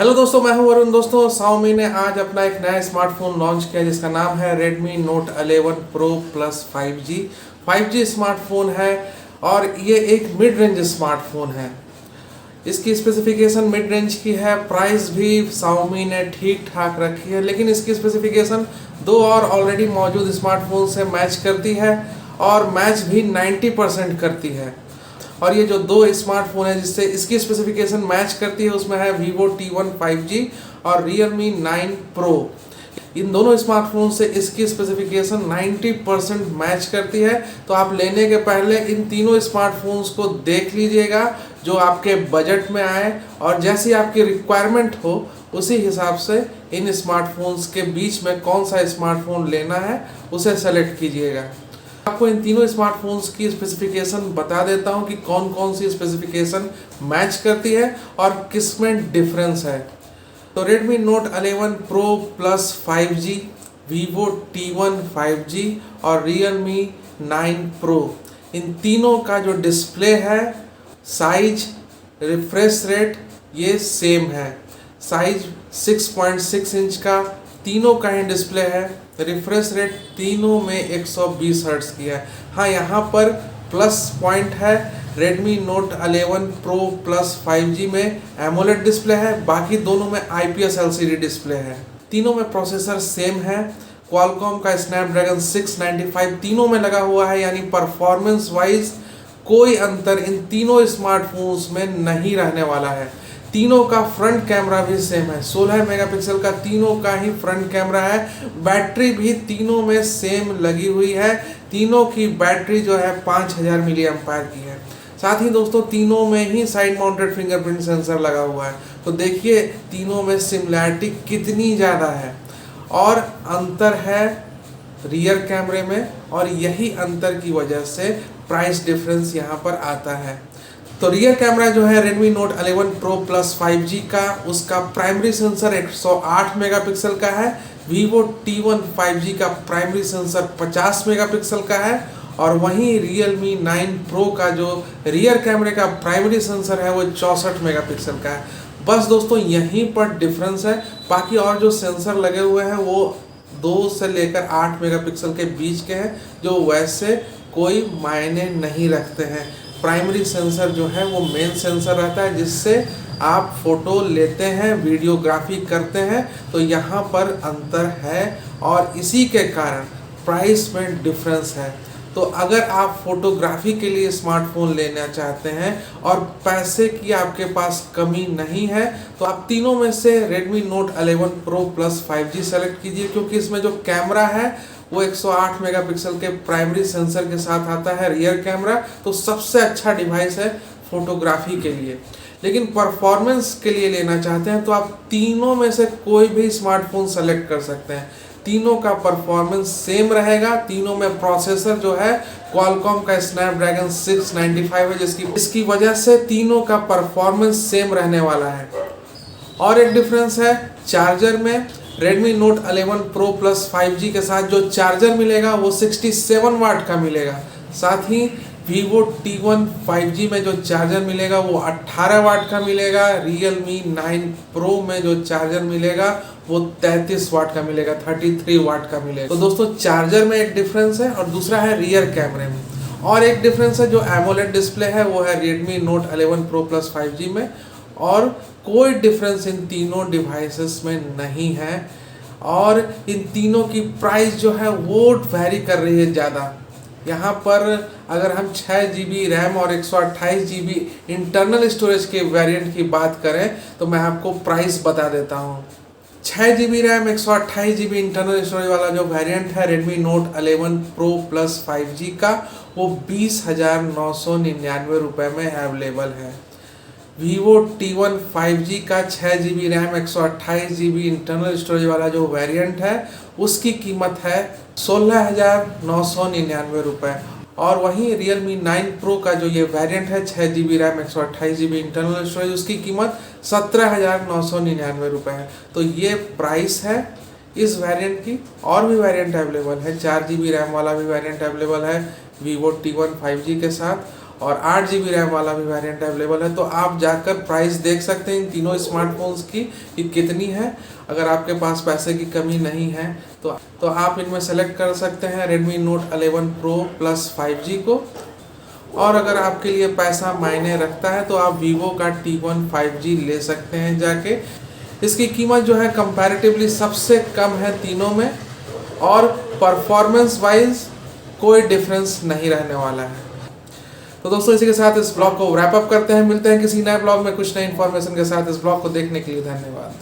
Hello दोस्तों, मैं हूं वरुण। दोस्तों, Xiaomi ने आज अपना एक नया स्मार्टफोन लॉन्च किया जिसका नाम है Redmi Note 11 Pro Plus 5G। 5G smartphone है और ये एक मिड रेंज स्मार्टफोन है। इसकी स्पेसिफिकेशन मिड रेंज की है, प्राइस भी Xiaomi ने ठीक ठाक रखी है, लेकिन इसकी स्पेसिफिकेशन दो और ऑलरेडी मौजूद स्मार्टफोन से मैच करती है और मैच भी 90% करती है। और ये जो दो स्मार्टफोन है जिससे इसकी स्पेसिफिकेशन मैच करती है उसमें है Vivo T1 5G और Realme 9 Pro। इन दोनों स्मार्टफोन से इसकी स्पेसिफिकेशन 90% मैच करती है। तो आप लेने के पहले इन तीनों स्मार्टफोन्स को देख लीजिएगा जो आपके बजट में आए, और जैसी आपकी रिक्वायरमेंट हो उसी हिसाब से इन स्मार्टफोन्स के बीच में कौन सा स्मार्टफोन लेना है उसे सेलेक्ट कीजिएगा। आपको इन तीनों स्मार्टफोन्स की स्पेसिफिकेशन बता देता हूं कि कौन कौन सी स्पेसिफिकेशन मैच करती है और किस में डिफरेंस है। तो Redmi Note 11 Pro Plus 5G, Vivo T1 5G और Realme 9 Pro, इन तीनों का जो डिस्प्ले है, साइज, रिफ्रेश रेट ये सेम है। साइज 6.6 इंच का तीनों का ही डिस्प्ले है। रिफ्रेश रेट तीनों में 120 हर्ट्ज की है। हाँ, यहाँ पर प्लस पॉइंट है, Redmi Note 11 Pro Plus 5G में AMOLED डिस्प्ले है, बाकी दोनों में IPS LCD डिस्प्ले है। तीनों में प्रोसेसर सेम है, Qualcomm का Snapdragon 695 तीनों में लगा हुआ है, यानी परफॉर्मेंस वाइज कोई अंतर इन तीनों स्मार्टफोन्स में नहीं रहने वाला है। तीनों का फ्रंट कैमरा भी सेम है, 16 मेगापिक्सल का तीनों का ही फ्रंट कैमरा है। बैटरी भी तीनों में सेम लगी हुई है, तीनों की बैटरी जो है 5000 मिली एम्पायर की है। साथ ही दोस्तों, तीनों में ही साइड माउंटेड फिंगरप्रिंट सेंसर लगा हुआ है। तो देखिए तीनों में सिमिलैरिटी कितनी ज़्यादा है। और अंतर है रियर कैमरे में, और यही अंतर की वजह से प्राइस डिफरेंस यहाँ पर आता है। तो रियर कैमरा जो है Redmi Note 11 Pro Plus 5G का, उसका प्राइमरी सेंसर 108 मेगापिक्सल का है। Vivo T1 5G का प्राइमरी सेंसर 50 मेगापिक्सल का है, और वहीं Realme 9 Pro का जो रियर कैमरे का प्राइमरी सेंसर है वो 64 मेगापिक्सल का है। बस दोस्तों यहीं पर डिफरेंस है, बाकी और जो सेंसर लगे हुए हैं वो 2 से लेकर 8 मेगापिक्सल के बीच के हैं, जो वैसे कोई मायने नहीं रखते हैं। प्राइमरी सेंसर जो है वो मेन सेंसर रहता है जिससे आप फोटो लेते हैं, वीडियोग्राफी करते हैं। तो यहाँ पर अंतर है और इसी के कारण प्राइस में डिफरेंस है। तो अगर आप फोटोग्राफी के लिए स्मार्टफोन लेना चाहते हैं और पैसे की आपके पास कमी नहीं है, तो आप तीनों में से Redmi Note 11 Pro Plus 5G select कीजिए, क्योंकि इसमें जो कैमरा है वो 108 मेगापिक्सल के प्राइमरी सेंसर के साथ आता है रियर कैमरा। तो सबसे अच्छा डिवाइस है फोटोग्राफी के लिए। लेकिन परफॉर्मेंस के लिए लेना चाहते हैं तो आप तीनों में से कोई भी स्मार्टफोन सेलेक्ट कर सकते हैं। तीनों का परफॉर्मेंस सेम रहेगा। तीनों में प्रोसेसर जो है Qualcomm का Snapdragon 695 है, इसकी वजह से तीनों का परफॉर्मेंस सेम रहने वाला है। और एक डिफरेंस है चार्जर में। Redmi Note 11 Pro Plus 5G के साथ जो चार्जर मिलेगा वो 67 वाट का मिलेगा। साथ ही Vivo T1 5G में जो चार्जर मिलेगा वो 18 वाट का मिलेगा। Realme 9 Pro में जो चार्जर मिलेगा वो 33 वाट का मिलेगा, 33 वाट का मिलेगा। तो दोस्तों चार्जर में एक डिफरेंस है, और दूसरा है रियर कैमरे में। और एक डिफरेंस है जो AMOLED डिस्प्ले है वो है Redmi Note 11 Pro Plus 5G में, और कोई डिफरेंस इन तीनों डिवाइसेस में नहीं है। और इन तीनों की प्राइस जो है वो वैरी कर रही है ज़्यादा। यहाँ पर अगर हम 6 GB रैम और 128 GB इंटरनल स्टोरेज के वेरिएंट की बात करें तो मैं आपको प्राइस बता देता हूँ। 6 GB RAM 128 GB internal storage वाला जो वेरिएंट है Redmi Note 11 Pro Plus 5G का, वो 20,999 रुपये में अवेलेबल है। Vivo T1 5G का 6 GB RAM 128 GB internal storage वाला जो वेरिएंट है उसकी कीमत है 16,999 रुपये। और वहीं Realme 9 Pro का जो ये वेरिएंट है 6 GB RAM 128 GB internal storage, उसकी कीमत 17,999 रुपये है। तो ये प्राइस है इस वेरिएंट की। और भी वेरिएंट अवेलेबल है, 4 GB रैम वाला भी वेरिएंट अवेलेबल है Vivo T1 5G के साथ। और 8 GB रैम वाला भी वेरिएंट अवेलेबल है। तो आप जाकर प्राइस देख सकते हैं इन तीनों स्मार्टफोन्स की कि कितनी है। अगर आपके पास पैसे की कमी नहीं है तो आप इनमें सेलेक्ट कर सकते हैं Redmi Note 11 Pro Plus 5G को। और अगर आपके लिए पैसा मायने रखता है तो आप Vivo का T1 5G ले सकते हैं जाके। इसकी कीमत जो है कंपैरेटिवली सबसे कम है तीनों में, और परफॉर्मेंस वाइज कोई डिफरेंस नहीं रहने वाला है। तो दोस्तों इसी के साथ इस ब्लॉग को रैप अप करते हैं। मिलते हैं किसी नए ब्लॉग में कुछ नई इन्फॉर्मेशन के साथ। इस ब्लॉग को देखने के लिए धन्यवाद।